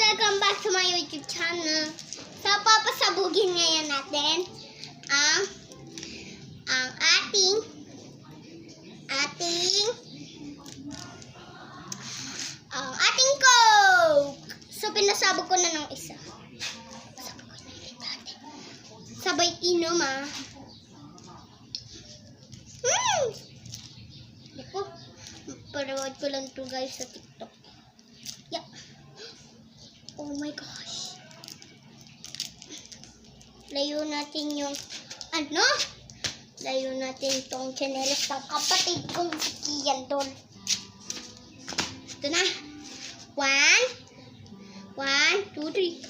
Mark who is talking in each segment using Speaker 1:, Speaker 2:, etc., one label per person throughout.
Speaker 1: welcome back to my YouTube channel. So, papasabugin ngayon natin ang ating Coke. So, pinasabog ko na ng isa. Sabay inom, Ito, parawad ko lang to guys sa TikTok. Yeah. Oh my gosh. Layo natin yung, layo natin itong chanelas ng kapatid kong si Kian Dol. Ito na. 1, 2, 3.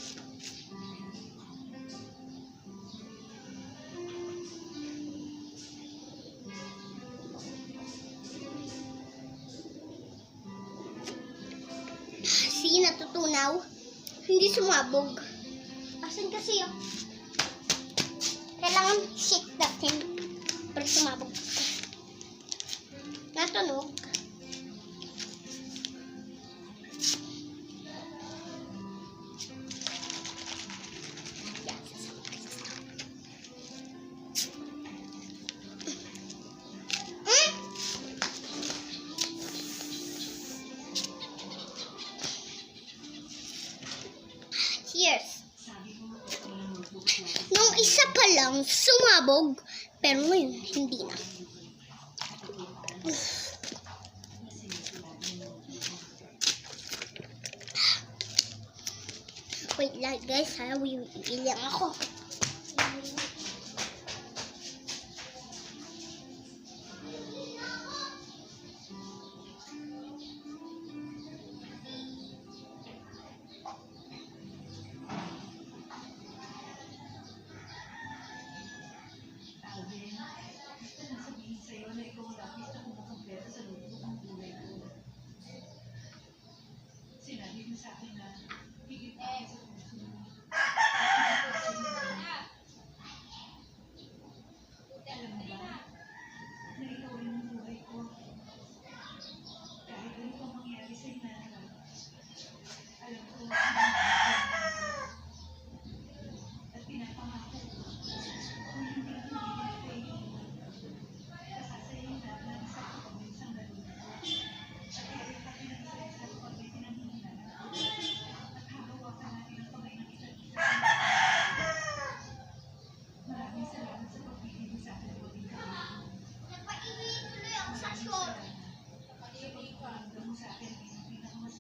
Speaker 1: See, natutunaw. Hindi sumabog. Asan kasi yun? Kailangan shake natin para sumabog. Natunog. Cheers! Nung isa pa lang, sumabog. Pero ngayon, hindi na. Wait lang guys, ha? Ilang ako.